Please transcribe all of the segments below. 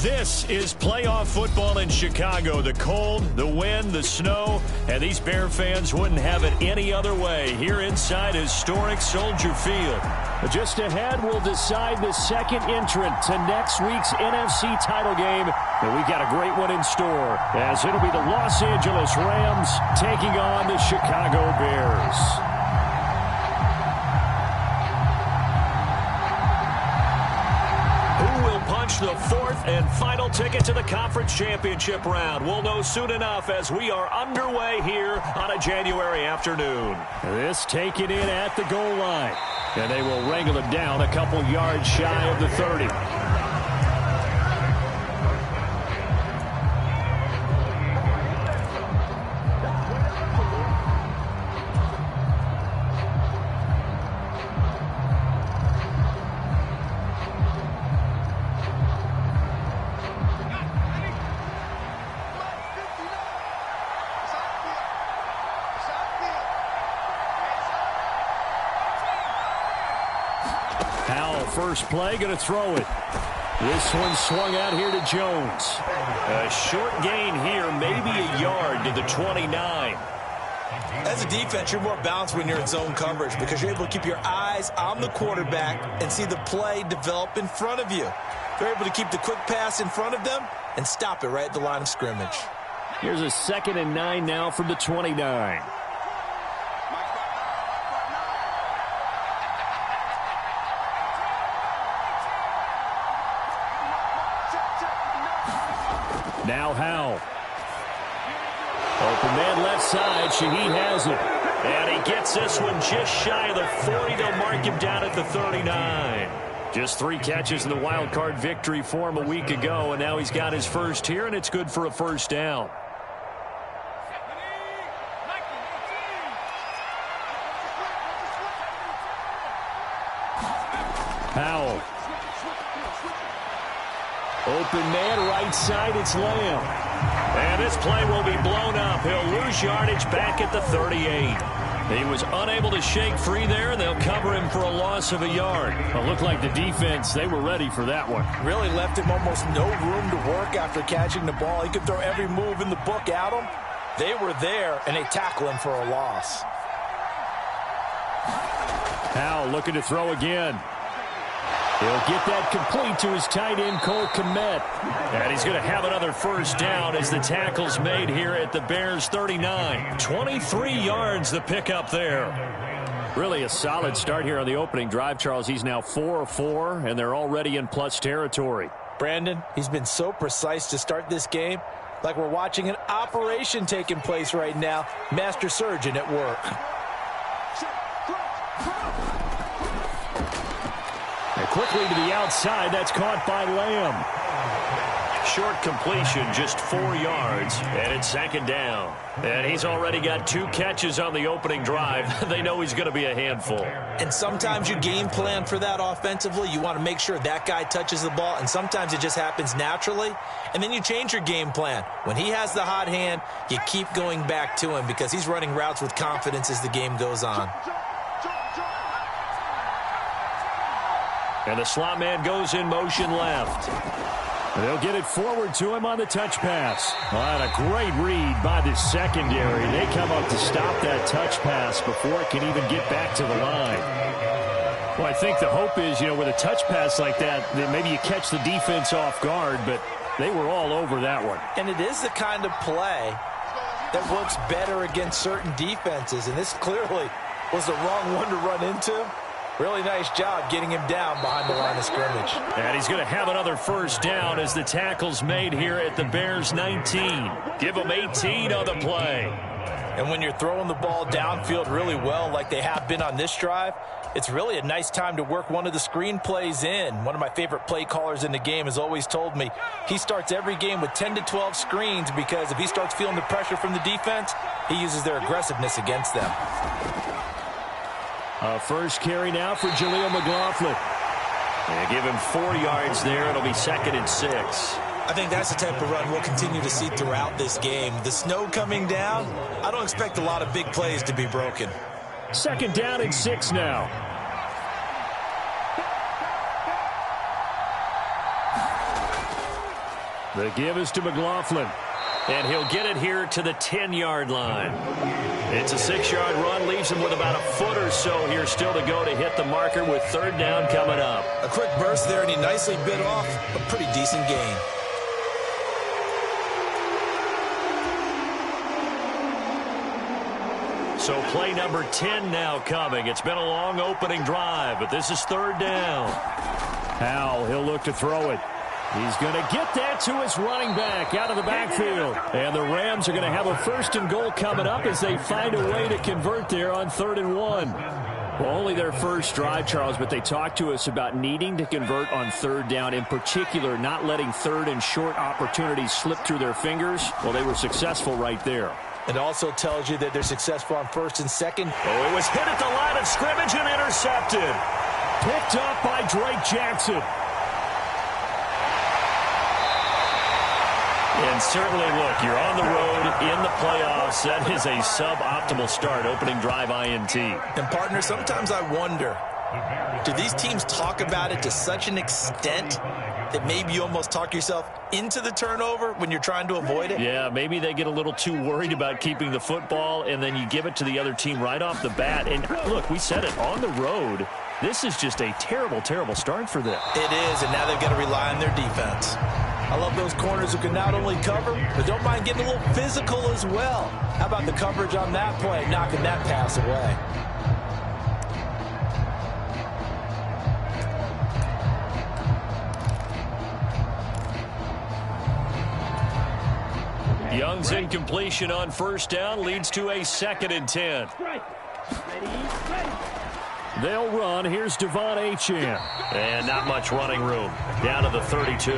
This is playoff football in Chicago. The cold, the wind, the snow, and these Bear fans wouldn't have it any other way here inside historic Soldier Field. Just ahead, we'll decide the second entrant to next week's NFC title game. And we've got a great one in store, as it'll be the Los Angeles Rams taking on the Chicago Bears. The fourth and final ticket to the conference championship round. We'll know soon enough as we are underway here on a January afternoon. This taken in at the goal line. And they will wrangle him down a couple yards shy of the 30. First play, going to throw it. This one swung out here to Jones. A short gain here, maybe a yard to the 29. As a defense, you're more balanced when you're in zone coverage because you're able to keep your eyes on the quarterback and see the play develop in front of you. You're able to keep the quick pass in front of them and stop it right at the line of scrimmage. Here's a 2nd and 9 now from the 29. Now Howell. Open man left side. Shaheed has it. And he gets this one just shy of the 40. They'll mark him down at the 39. Just 3 catches in the wild card victory for him a week ago. And now he's got his first here, and it's good for a first down. Howell. Open man, right side, it's Lamb. And this play will be blown up. He'll lose yardage back at the 38. He was unable to shake free there, and they'll cover him for a loss of a yard. It looked like the defense, they were ready for that one. Really left him almost no room to work after catching the ball. He could throw every move in the book at him. They were there, and they tackle him for a loss. Howell looking to throw again. He'll get that complete to his tight end, Cole Kmet. And he's going to have another first down as the tackle's made here at the Bears' 39. 23 yards the pickup there. Really a solid start here on the opening drive, Charles. He's now 4-4, and they're already in plus territory. Brandon, he's been so precise to start this game, like we're watching an operation taking place right now. Master surgeon at work. Quickly to the outside. That's caught by Lamb. Short completion, just 4 yards, and it's 2nd down. And he's already got 2 catches on the opening drive. They know he's going to be a handful. And sometimes you game plan for that offensively. You want to make sure that guy touches the ball, and sometimes it just happens naturally. And then you change your game plan. When he has the hot hand, you keep going back to him because he's running routes with confidence as the game goes on. And the slot man goes in motion left. They'll get it forward to him on the touch pass. Well, and a great read by the secondary. They come up to stop that touch pass before it can even get back to the line. Well, I think the hope is, with a touch pass like that maybe you catch the defense off guard, but they were all over that one. And it is the kind of play that works better against certain defenses, and this clearly was the wrong one to run into. Really nice job getting him down behind the line of scrimmage. And he's going to have another first down as the tackle's made here at the Bears' 19. Give him 18 on the play. And when you're throwing the ball downfield really well like they have been on this drive, it's really a nice time to work one of the screen plays in. One of my favorite play callers in the game has always told me he starts every game with 10 to 12 screens because if he starts feeling the pressure from the defense, he uses their aggressiveness against them. First carry now for Jaleel McLaughlin. And give him 4 yards there. It'll be 2nd and 6. I think that's the type of run we'll continue to see throughout this game. The snow coming down, I don't expect a lot of big plays to be broken. 2nd down and 6 now. The give is to McLaughlin. And he'll get it here to the 10-yard line. It's a 6-yard run, leaves him with about a foot or so here still to go to hit the marker with third down coming up. A quick burst there, and he nicely bit off a pretty decent gain. So play number 10 now coming. It's been a long opening drive, but this is third down. Howell, he'll look to throw it. He's going to get that to his running back out of the backfield. And the Rams are going to have a first and goal coming up as they find a way to convert there on 3rd and 1. Well, only their first drive, Charles, but they talked to us about needing to convert on third down, in particular not letting third and short opportunities slip through their fingers. Well, they were successful right there. It also tells you that they're successful on first and second. Oh, it was hit at the line of scrimmage and intercepted. Picked up by Drake Jackson. And certainly, look, you're on the road in the playoffs. That is a suboptimal start, opening drive INT. And, partner, sometimes I wonder, do these teams talk about it to such an extent that maybe you almost talk yourself into the turnover when you're trying to avoid it? Yeah, maybe they get a little too worried about keeping the football, and then you give it to the other team right off the bat. And, look, we said it, on the road, this is just a terrible, terrible start for them. It is, and now they've got to rely on their defense. I love those corners who can not only cover, but don't mind getting a little physical as well. How about the coverage on that play, knocking that pass away? Young's incompletion on first down leads to a 2nd and 10. They'll run. Here's Devon Achane. And not much running room. Down to the 32.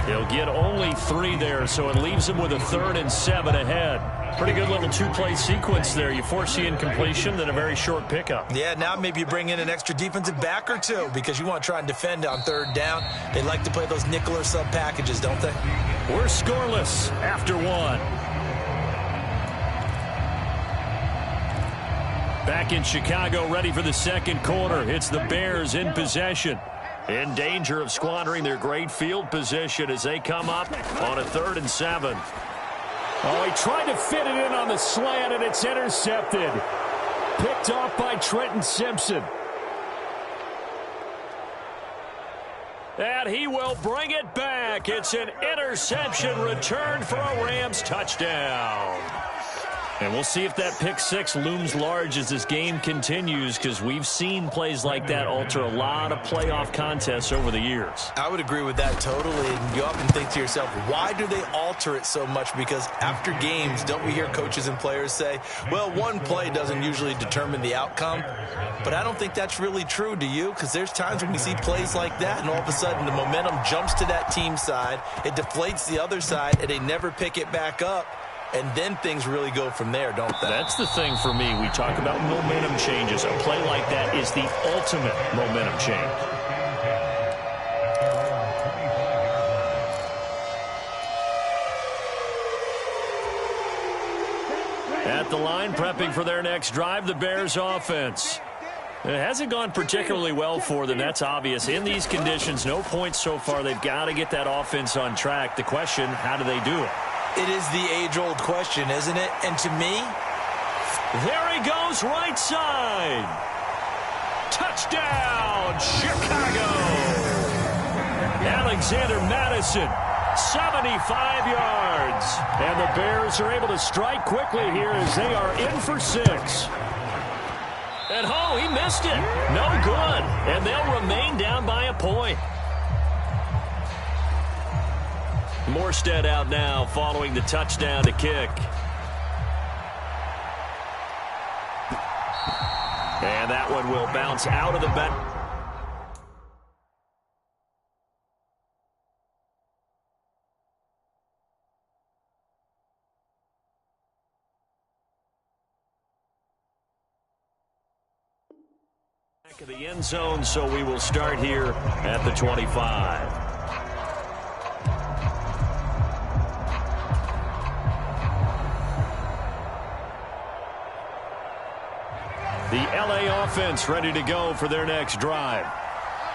He'll get only 3 there, so it leaves him with a 3rd and 7 ahead. Pretty good little 2-play sequence there. You force the incompletion, then a very short pickup. Yeah, now maybe you bring in an extra defensive back or two because you want to try and defend on third down. They like to play those nickel or sub packages, don't they? We're scoreless after 1. Back in Chicago, ready for the second quarter. It's the Bears in possession. In danger of squandering their great field position as they come up on a 3rd and 7. Oh, he tried to fit it in on the slant, and it's intercepted. Picked off by Trenton Simpson. And he will bring it back. It's an interception return for a Rams touchdown. And we'll see if that pick 6 looms large as this game continues, because we've seen plays like that alter a lot of playoff contests over the years. I would agree with that totally. And you often think to yourself, why do they alter it so much? Because after games, don't we hear coaches and players say, well, one play doesn't usually determine the outcome. But I don't think that's really true, do you? Because there's times when we see plays like that, and all of a sudden the momentum jumps to that team side. It deflates the other side, and they never pick it back up. And then things really go from there, don't they? That's the thing for me. We talk about momentum changes. A play like that is the ultimate momentum change. At the line, prepping for their next drive, the Bears offense. It hasn't gone particularly well for them. That's obvious. In these conditions, no points so far. They've got to get that offense on track. The question, how do they do it? It is the age-old question, isn't it? And to me, there he goes, right side. Touchdown, Chicago. Alexander Madison, 75 yards. And the Bears are able to strike quickly here as they are in for 6. And, oh, he missed it. No good. And they'll remain down by a point. Morstead out now following the touchdown to kick. And that one will bounce out of the back. Back of the end zone, so we will start here at the 25. The LA offense ready to go for their next drive.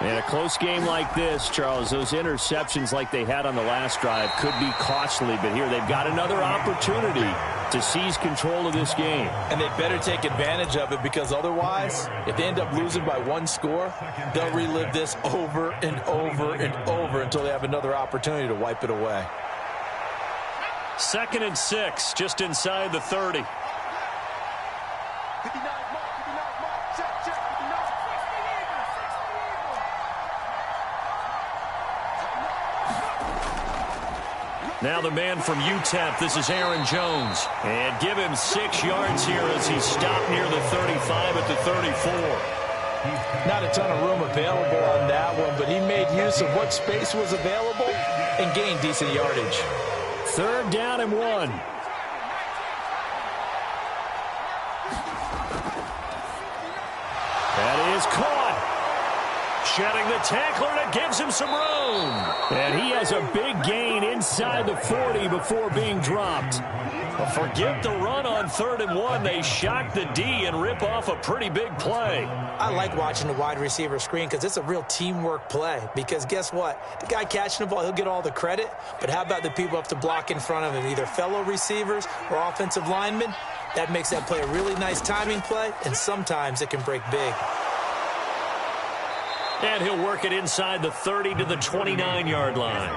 In a close game like this, Charles, those interceptions like they had on the last drive could be costly, but here they've got another opportunity to seize control of this game. And they better take advantage of it, because otherwise, if they end up losing by one score, they'll relive this over and over and over until they have another opportunity to wipe it away. 2nd and 6, just inside the 30. Now the man from UTEP, this is Aaron Jones. And give him 6 yards here as he stopped near the 35 at the 34. Not a ton of room available on that one, but he made use of what space was available and gained decent yardage. 3rd down and 1. That is caught. Shedding the tackler, and it gives him some room. And he has a big gain inside the 40 before being dropped. Well, forget the run on 3rd and 1. They shock the D and rip off a pretty big play. I like watching the wide receiver screen because it's a real teamwork play. Because guess what? The guy catching the ball, he'll get all the credit. But how about the people up to block in front of him, either fellow receivers or offensive linemen? That makes that play a really nice timing play, and sometimes it can break big. And he'll work it inside the 30 to the 29-yard line.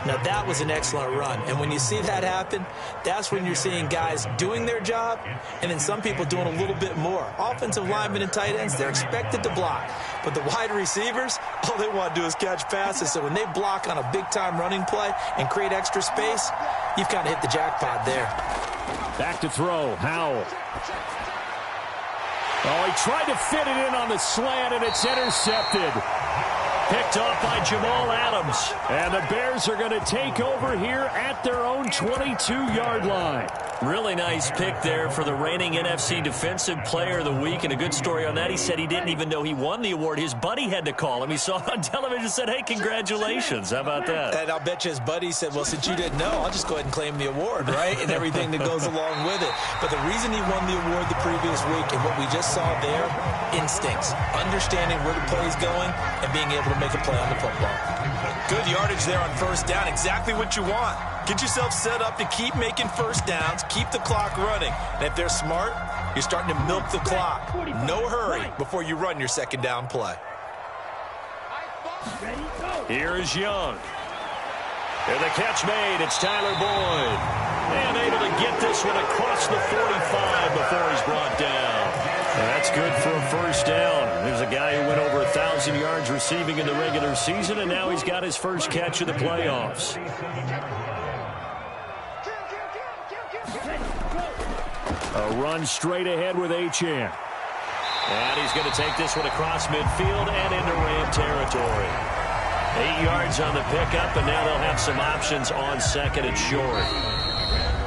Now, that was an excellent run. And when you see that happen, that's when you're seeing guys doing their job and then some people doing a little bit more. Offensive linemen and tight ends, they're expected to block. But the wide receivers, all they want to do is catch passes. So when they block on a big-time running play and create extra space, you've kind of hit the jackpot there. Back to throw, Howell. Oh, he tried to fit it in on the slant, and it's intercepted. Picked off by Jamal Adams. And the Bears are going to take over here at their own 22-yard line. Really nice pick there for the reigning NFC Defensive Player of the Week. And a good story on that, he said he didn't even know he won the award. His buddy had to call him. He saw it on television and said, hey, congratulations. How about that? And I'll bet you his buddy said, well, since you didn't know, I'll just go ahead and claim the award, right? And everything that goes along with it. But the reason he won the award the previous week and what we just saw there, instincts, understanding where the play is going and being able to make a play on the football. Good yardage there on 1st down. Exactly what you want. Get yourself set up to keep making 1st downs, keep the clock running. And if they're smart, you're starting to milk the clock. No hurry before you run your 2nd down play. Here is Young. And the catch made. It's Tyler Boyd. And able to get this one across the 45 before he's brought down. And that's good for a 1st down. There's a guy who went over 1,000 yards receiving in the regular season, and now he's got his first catch of the playoffs. A run straight ahead with Achane. And he's going to take this one across midfield and into Ram territory. 8 yards on the pickup, and now they'll have some options on 2nd and short.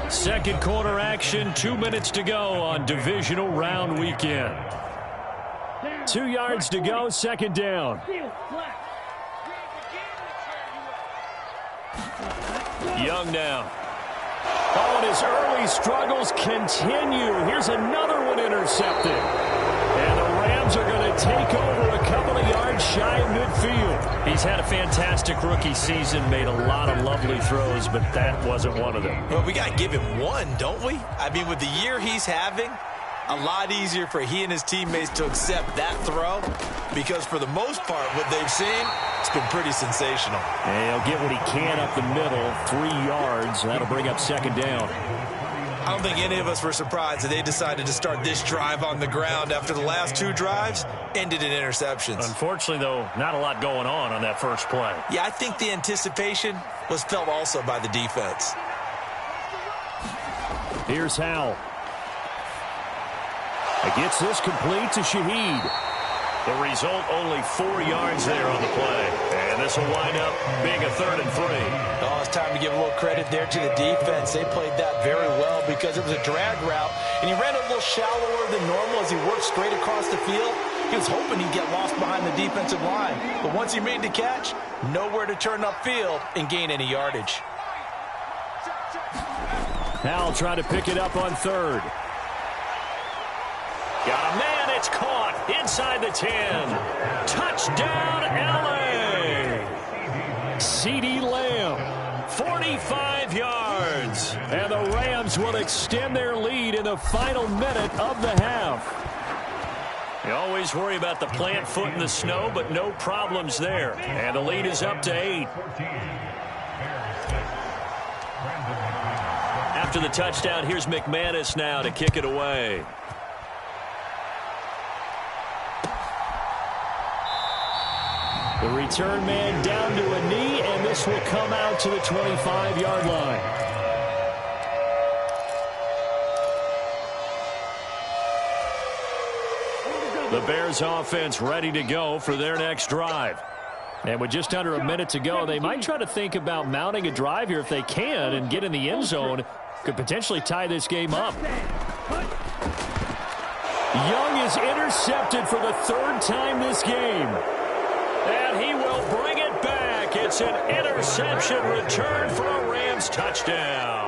2nd quarter action, 2 minutes to go on divisional round weekend. 2 yards to go, 2nd down. Young now. Oh, and his early struggles continue. Here's another one intercepted. And the Rams are going to take over a couple of yards shy of midfield. He's had a fantastic rookie season, made a lot of lovely throws, but that wasn't one of them. Well, we got to give him one, don't we? I mean, with the year he's having, a lot easier for he and his teammates to accept that throw because for the most part, what they've seen, it's been pretty sensational. And he'll get what he can up the middle, 3 yards. That'll bring up 2nd down. I don't think any of us were surprised that they decided to start this drive on the ground after the last 2 drives ended in interceptions. Unfortunately, though, not a lot going on that first play. Yeah, I think the anticipation was felt also by the defense. Here's Howell. It gets this complete to Shaheed. The result, only 4 yards there on the play. And this will wind up being a 3rd and 3. Oh, it's time to give a little credit there to the defense. They played that very well because it was a drag route, and he ran a little shallower than normal as he worked straight across the field. He was hoping he'd get lost behind the defensive line. But once he made the catch, nowhere to turn upfield and gain any yardage. Howell trying to pick it up on 3rd. Got a man it's caught inside the 10. Touchdown, L.A. CeeDee Lamb, 45 yards. And the Rams will extend their lead in the final minute of the half. You always worry about the plant foot in the snow, but no problems there. And the lead is up to 8. After the touchdown, here's McManus now to kick it away. The return man down to a knee, and this will come out to the 25-yard line. The Bears offense ready to go for their next drive. And with just under a minute to go, they might try to think about mounting a drive here if they can and get in the end zone. Could potentially tie this game up. Young is intercepted for the 3rd time this game. And he will bring it back. It's an interception return for a Rams touchdown.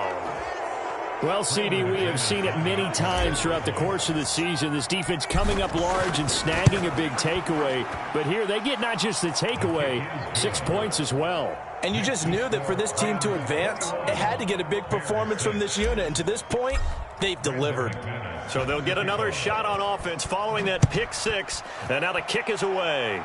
Well, CD, we have seen it many times throughout the course of the season. This defense coming up large and snagging a big takeaway. But here they get not just the takeaway, 6 points as well. And you just knew that for this team to advance, it had to get a big performance from this unit. And to this point, they've delivered. So they'll get another shot on offense following that pick 6. And now the kick is away.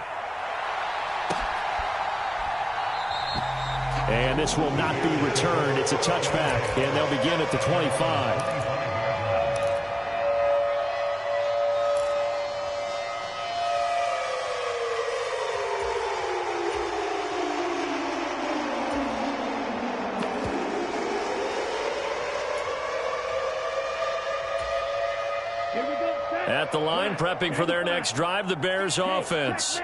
And this will not be returned. It's a touchback, and they'll begin at the 25. At the line, prepping for their next drive, the Bears offense.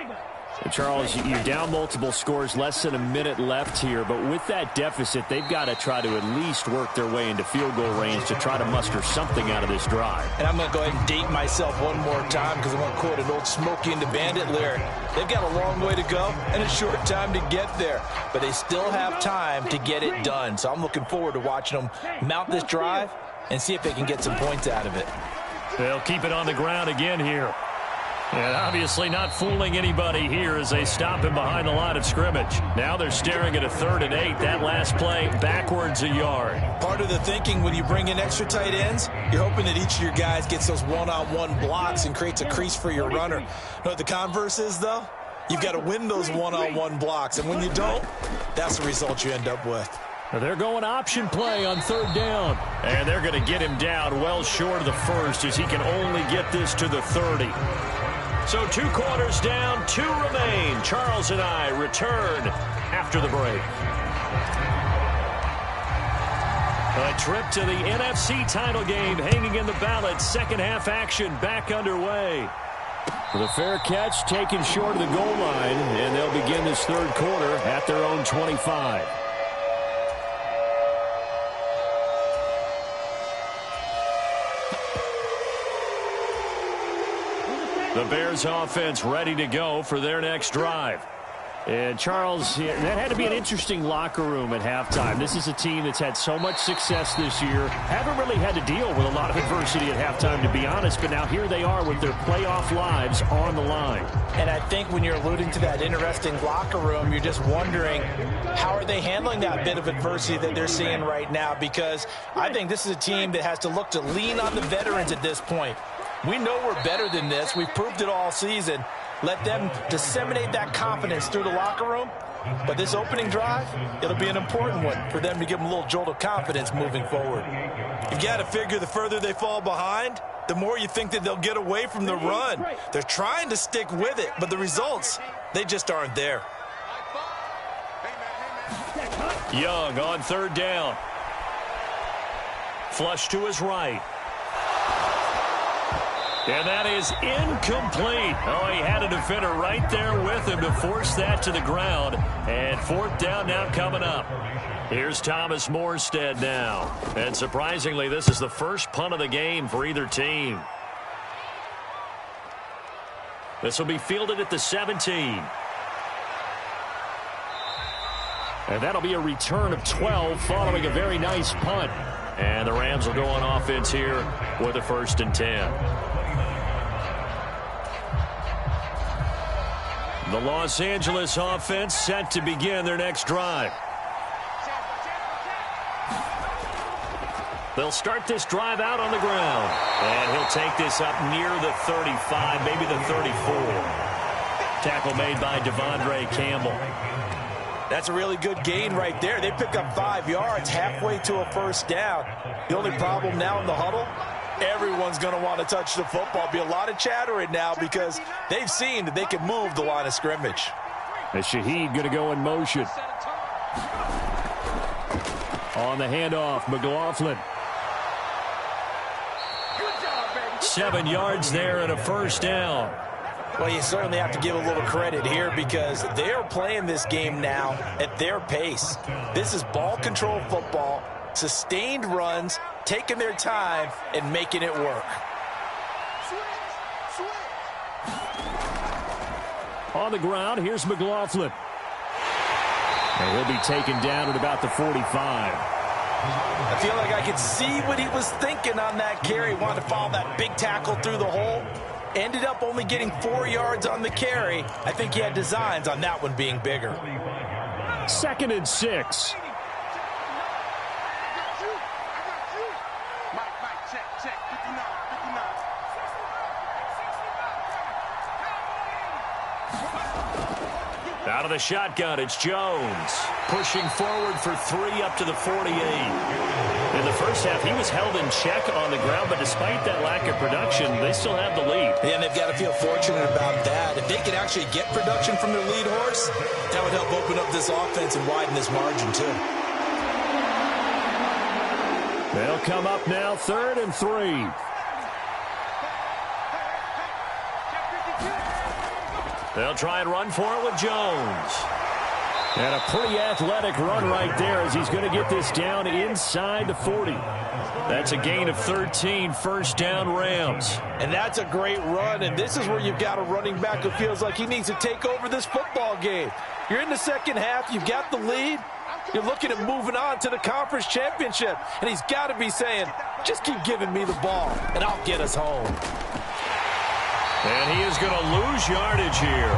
And Charles, you're down multiple scores, less than a minute left here. But with that deficit, they've got to try to at least work their way into field goal range to try to muster something out of this drive. And I'm going to go ahead and date myself one more time because I'm going to quote an old Smokey and the Bandit lyric. They've got a long way to go and a short time to get there. But they still have time to get it done. So I'm looking forward to watching them mount this drive and see if they can get some points out of it. They'll keep it on the ground again here. And obviously not fooling anybody here as they stop him behind the line of scrimmage. Now they're staring at a 3rd and 8. That last play backwards a yard. Part of the thinking when you bring in extra tight ends, you're hoping that each of your guys gets those one-on-one blocks and creates a crease for your runner. You know what the converse is, though? You've got to win those one-on-one blocks. And when you don't, that's the result you end up with. They're going option play on 3rd down. And they're going to get him down well short of the 1st as he can only get this to the 30. So 2 quarters down, 2 remain. Charles and I return after the break. A trip to the NFC title game hanging in the balance. Second half action back underway. The fair catch taken short of the goal line, and they'll begin this 3rd quarter at their own 25. The Bears offense ready to go for their next drive. And Charles, that had to be an interesting locker room at halftime. This is a team that's had so much success this year. Haven't really had to deal with a lot of adversity at halftime, to be honest. But now here they are with their playoff lives on the line. And I think when you're alluding to that interesting locker room, you're just wondering how are they handling that bit of adversity that they're seeing right now? Because I think this is a team that has to look to lean on the veterans at this point. We know we're better than this. We've proved it all season. Let them disseminate that confidence through the locker room. But this opening drive, it'll be an important one for them to give them a little jolt of confidence moving forward. You've got to figure the further they fall behind, the more you think that they'll get away from the run. They're trying to stick with it, but the results, they just aren't there. Young on 3rd down. Flush to his right. And that is incomplete. Oh, he had a defender right there with him to force that to the ground. And 4th down now coming up. Here's Thomas Morstead now. And surprisingly, this is the first punt of the game for either team. This will be fielded at the 17. And that'll be a return of 12 following a very nice punt. And the Rams will go on offense here with a 1st and 10. The Los Angeles offense set to begin their next drive. They'll start this drive out on the ground. And he'll take this up near the 35, maybe the 34. Tackle made by Devondre Campbell. That's a really good gain right there. They pick up 5 yards halfway to a first down. The only problem now in the huddle, everyone's going to want to touch the football. Be a lot of chatter right now because they've seen that they can move the line of scrimmage. And Shaheed going to go in motion. On the handoff, McLaughlin. 7 yards there and a first down. Well, you certainly have to give a little credit here because they are playing this game now at their pace. This is ball control football, sustained runs, taking their time and making it work. On the ground, here's McLaughlin. And he'll be taken down at about the 45. I feel like I could see what he was thinking on that carry. Wanted to follow that big tackle through the hole. Ended up only getting 4 yards on the carry. I think he had designs on that one being bigger. 2nd and 6. Out of the shotgun, it's Jones. Pushing forward for 3 up to the 48. In the first half, he was held in check on the ground, but despite that lack of production, they still have the lead. Yeah, and they've got to feel fortunate about that. If they could actually get production from their lead horse, that would help open up this offense and widen this margin, too. They'll come up now, 3rd and 3. They'll try and run for it with Jones. And a pretty athletic run right there as he's going to get this down inside the 40. That's a gain of 13, first down Rams. And that's a great run, and this is where you've got a running back who feels like he needs to take over this football game. You're in the second half, you've got the lead, you're looking at moving on to the conference championship, and he's got to be saying, just keep giving me the ball, and I'll get us home. And he is going to lose yardage here.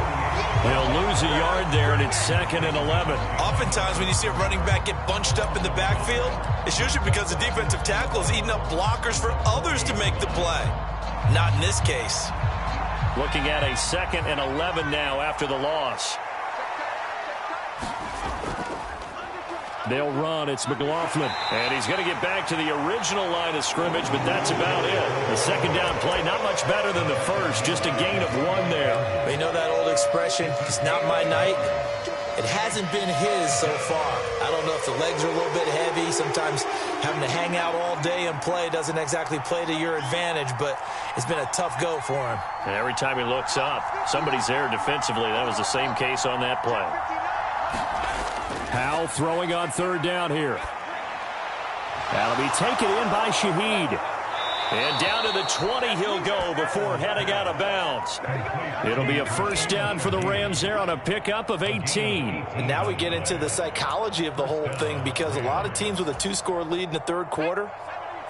He'll lose a yard there, and it's 2nd and 11. Oftentimes when you see a running back get bunched up in the backfield, it's usually because the defensive tackle is eating up blockers for others to make the play. Not in this case. Looking at a 2nd and 11 now after the loss. They'll run. It's McLaughlin. And he's going to get back to the original line of scrimmage, but that's about it. The second down play, not much better than the first. Just a gain of 1 there. You know that old expression, it's not my night? It hasn't been his so far. I don't know if the legs are a little bit heavy. Sometimes having to hang out all day and play doesn't exactly play to your advantage, but it's been a tough go for him. And every time he looks up, somebody's there defensively. That was the same case on that play. Howell throwing on 3rd down here. That'll be taken in by Shaheed. And down to the 20 he'll go before heading out of bounds. It'll be a first down for the Rams there on a pickup of 18. And now we get into the psychology of the whole thing because a lot of teams with a 2-score lead in the 3rd quarter,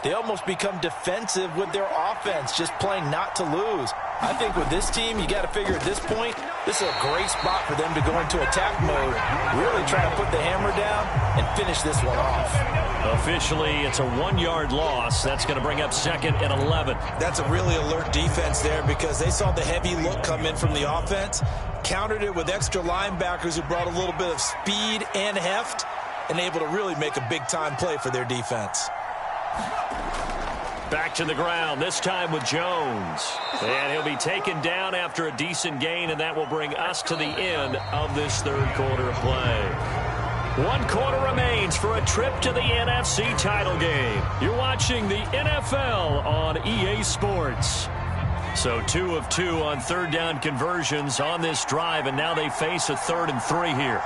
they almost become defensive with their offense, just playing not to lose. I think with this team, you got to figure at this point, this is a great spot for them to go into attack mode, really try to put the hammer down and finish this one off. Officially, it's a 1-yard loss. That's going to bring up 2nd and 11. That's a really alert defense there because they saw the heavy look come in from the offense, countered it with extra linebackers who brought a little bit of speed and heft, and able to really make a big-time play for their defense. Back to the ground, this time with Jones. And he'll be taken down after a decent gain, and that will bring us to the end of this 3rd quarter of play. 1 quarter remains for a trip to the NFC title game. You're watching the NFL on EA Sports. So 2 of 2 on 3rd down conversions on this drive, and now they face a 3rd and 3 here.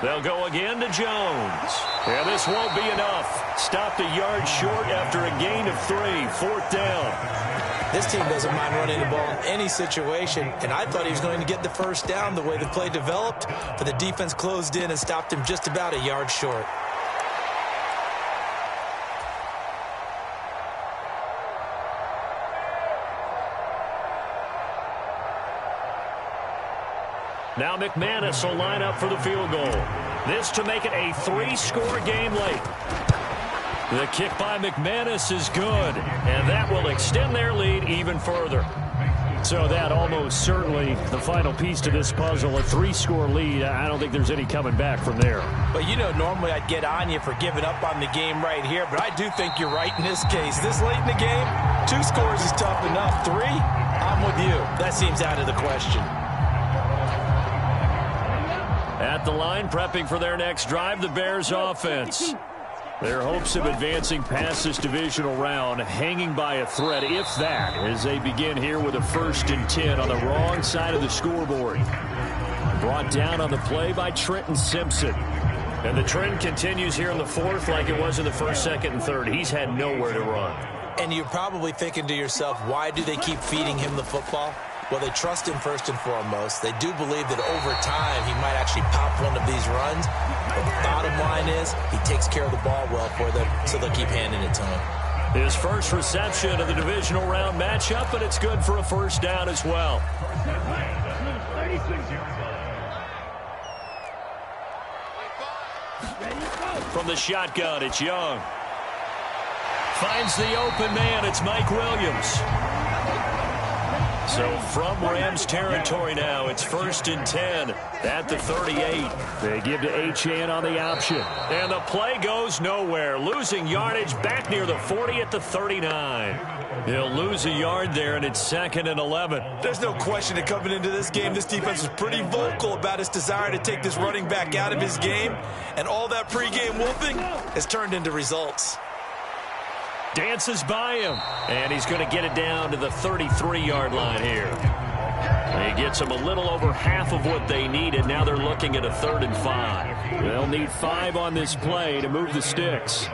They'll go again to Jones. And this won't be enough. Stopped a yard short after a gain of 3. 4th down. This team doesn't mind running the ball in any situation, and I thought he was going to get the first down the way the play developed, but the defense closed in and stopped him just about a yard short. Now McManus will line up for the field goal. This to make it a 3-score game late. The kick by McManus is good, and that will extend their lead even further. So that almost certainly the final piece to this puzzle, a 3-score lead. I don't think there's any coming back from there. But, you know, normally I'd get on you for giving up on the game right here, but I do think you're right in this case. This late in the game, 2 scores is tough enough. 3, I'm with you. That seems out of the question. At the line, prepping for their next drive, the Bears offense. Their hopes of advancing past this divisional round hanging by a thread, if that, as they begin here with a 1st and 10 on the wrong side of the scoreboard. Brought down on the play by Trenton Simpson. And the trend continues here in the 4th like it was in the 1st, 2nd, and 3rd. He's had nowhere to run. And you're probably thinking to yourself, why do they keep feeding him the football? Well, they trust him first and foremost. They do believe that over time he might actually pop one of these runs. But the bottom line is he takes care of the ball well for them, so they'll keep handing it to him. His first reception of the divisional round matchup, but it's good for a 1st down as well. From the shotgun, it's Young. Finds the open man, it's Mike Williams. So from Rams territory now, it's 1st and 10 at the 38. They give to Achane on the option. And the play goes nowhere. Losing yardage back near the 40 at the 39. He'll lose a yard there, and it's 2nd and 11. There's no question that coming into this game, this defense was pretty vocal about its desire to take this running back out of his game. And all that pregame whooping has turned into results. Dances by him, and he's going to get it down to the 33-yard line here. He gets them a little over half of what they needed. Now they're looking at a 3rd and 5. They'll need 5 on this play to move the sticks.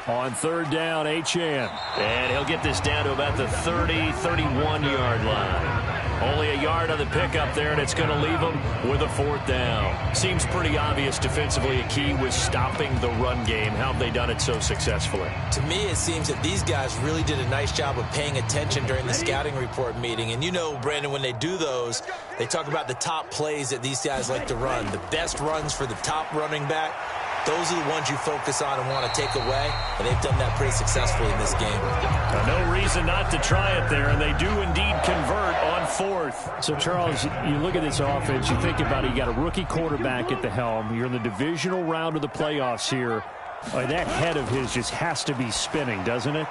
On 3rd down, Achane. And he'll get this down to about the 30, 31-yard line. Only a yard on the pickup there, and it's going to leave them with a 4th down. Seems pretty obvious defensively a key was stopping the run game. How have they done it so successfully? To me, it seems that these guys really did a nice job of paying attention during the scouting report meeting. And you know, Brandon, when they do those, they talk about the top plays that these guys like to run. The best runs for the top running back. Those are the ones you focus on and want to take away, and they've done that pretty successfully in this game. No reason not to try it there, and they do indeed convert on 4th. So, Charles, you look at this offense, you think about it, you got a rookie quarterback at the helm. You're in the divisional round of the playoffs here. That head of his just has to be spinning, doesn't it?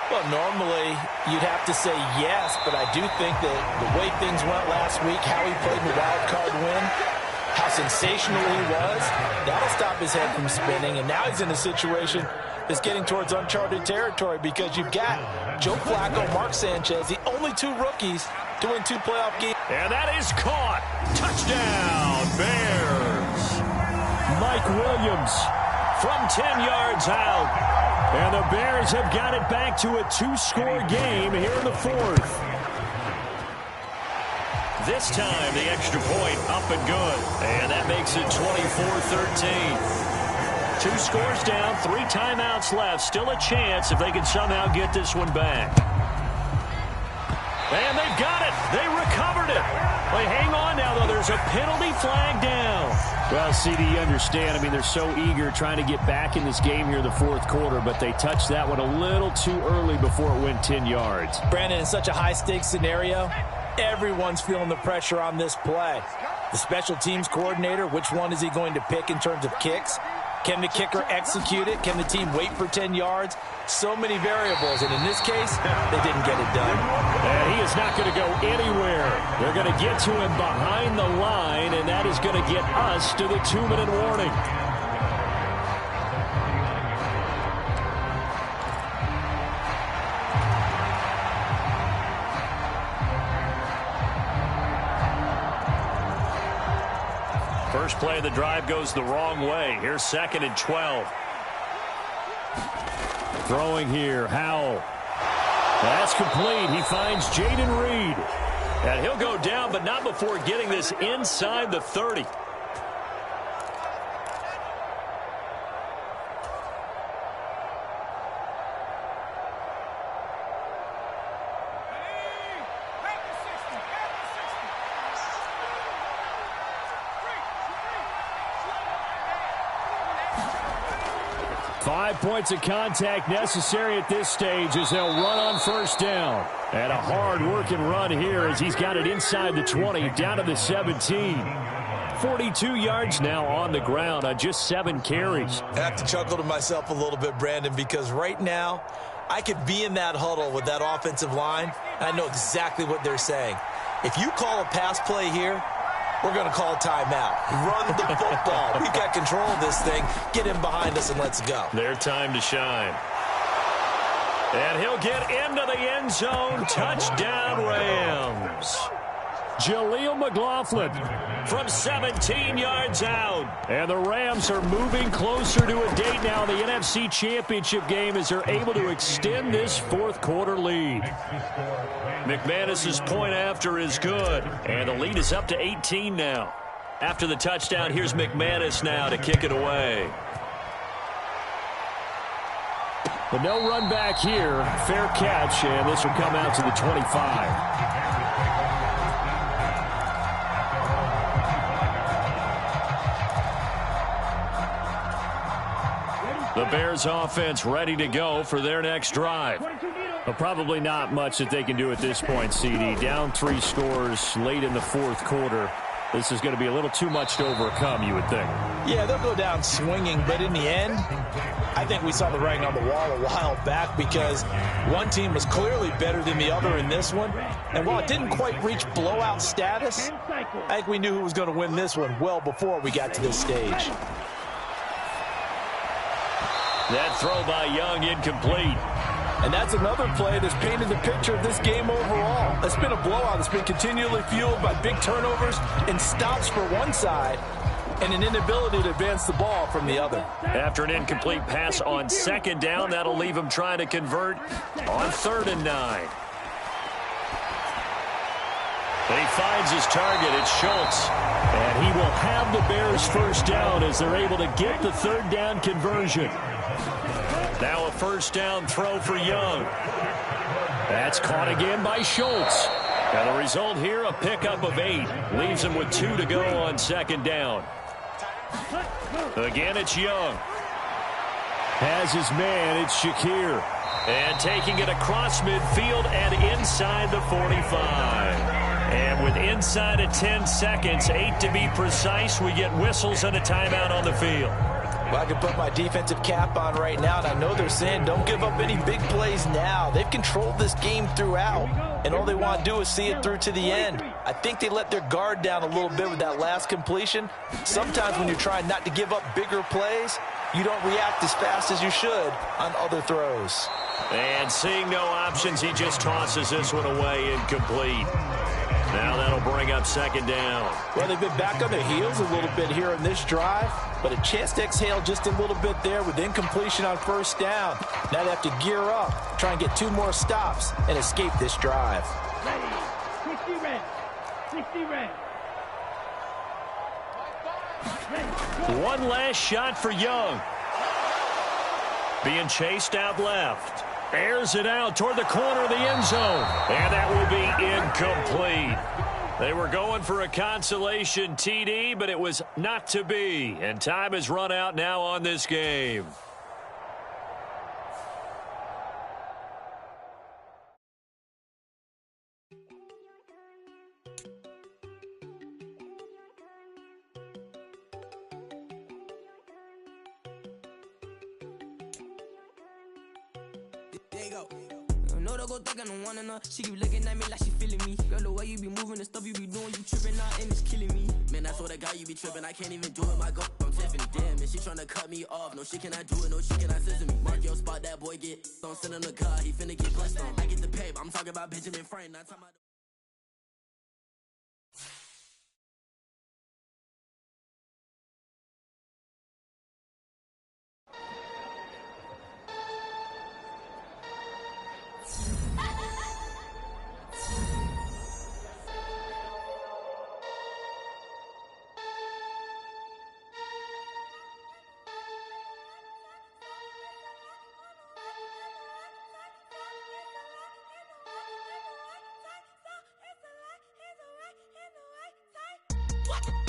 Well, normally you'd have to say yes, but I do think that the way things went last week, how he played in the wild card win, how sensational he was, that'll stop his head from spinning. And now he's in a situation that's getting towards uncharted territory because you've got Joe Flacco, Mark Sanchez, the only 2 rookies to win 2 playoff games. And that is caught. Touchdown, Bears. Mike Williams from 10 yards out. And the Bears have got it back to a 2-score game here in the 4th. This time, the extra point up and good. And that makes it 24-13. 2 scores down, 3 timeouts left. Still a chance if they can somehow get this one back. And they've got it. They recovered it. They hang on now, though. There's a penalty flag down. Well, CD, you understand. I mean, they're so eager trying to get back in this game here in the 4th quarter, but they touched that one a little too early before it went 10 yards. Brandon, in such a high-stakes scenario, everyone's feeling the pressure on this play. The special teams coordinator, which one is he going to pick in terms of kicks? Can the kicker execute it? Can the team wait for 10 yards? So many variables, and in this case, they didn't get it done. And he is not going to go anywhere. They're going to get to him behind the line, and that is going to get us to the 2-minute warning. First play of the drive goes the wrong way. Here's 2nd and 12. Throwing here, Howell. That's complete. He finds Jaden Reed. And he'll go down, but not before getting this inside the 30. 5 points of contact necessary at this stage as they'll run on first down. And a hard-working run here as he's got it inside the 20, down to the 17. 42 yards now on the ground on just 7 carries. I have to chuckle to myself a little bit, Brandon, because right now I could be in that huddle with that offensive line, and I know exactly what they're saying. If you call a pass play here, we're going to call a timeout. Run the football. We've got control of this thing. Get him behind us and let's go. Their time to shine. And he'll get into the end zone. Touchdown, Rams. Jaleel McLaughlin from 17 yards out. And the Rams are moving closer to a date now in the NFC Championship game as they're able to extend this fourth-quarter lead. McManus's point after is good. And the lead is up to 18 now. After the touchdown, here's McManus now to kick it away. The no run back here. Fair catch, and this will come out to the 25. The Bears offense ready to go for their next drive. But probably not much that they can do at this point, CD. Down 3 scores late in the fourth quarter. This is going to be a little too much to overcome, you would think. Yeah, they'll go down swinging, but in the end, I think we saw the writing on the wall a while back because one team was clearly better than the other in this one. And while it didn't quite reach blowout status, I think we knew who was going to win this one well before we got to this stage. That throw by Young incomplete. And that's another play that's painted the picture of this game overall. It's been a blowout. It's been continually fueled by big turnovers and stops for one side and an inability to advance the ball from the other. After an incomplete pass on second down, that'll leave him trying to convert on 3rd and 9. And he finds his target. It's Schultz. And he will have the Bears first down as they're able to get the 3rd down conversion. Now a first down throw for Young. That's caught again by Schultz. And the result here, a pickup of 8. Leaves him with 2 to go on 2nd down. Again, it's Young. Has his man, it's Shakir. And taking it across midfield and inside the 45. And with inside of 10 seconds, 8 to be precise, we get whistles and a timeout on the field. Well, I can put my defensive cap on right now, and I know they're saying don't give up any big plays now. They've controlled this game throughout, and all they want to do is see it through to the end. I think they let their guard down a little bit with that last completion. Sometimes when you're trying not to give up bigger plays, you don't react as fast as you should on other throws. And seeing no options, he just tosses this one away incomplete. Now that'll bring up 2nd down. Well, they've been back on their heels a little bit here in this drive, but a chance to exhale just a little bit there with incompletion on 1st down. Now they have to gear up, try and get 2 more stops, and escape this drive. Ready. 60 red. 60 red. One last shot for Young. Being chased out left. Airs it out toward the corner of the end zone. And that will be incomplete. They were going for a consolation TD, but it was not to be. And time has run out now on this game. She keep looking at me like she feeling me. Girl, the way you be moving, the stuff you be doing, you tripping out and it's killing me. Man, I swear to God, you be tripping. I can't even do it. My girl from Tiffany. Damn, and she tryna cut me off. No, she cannot do it. No, she cannot scissor me. Mark your spot, that boy get. Don't send him the car. He finna get blessed on. I get the pay, but I'm talking about Benjamin Franklin. Not talking about. What?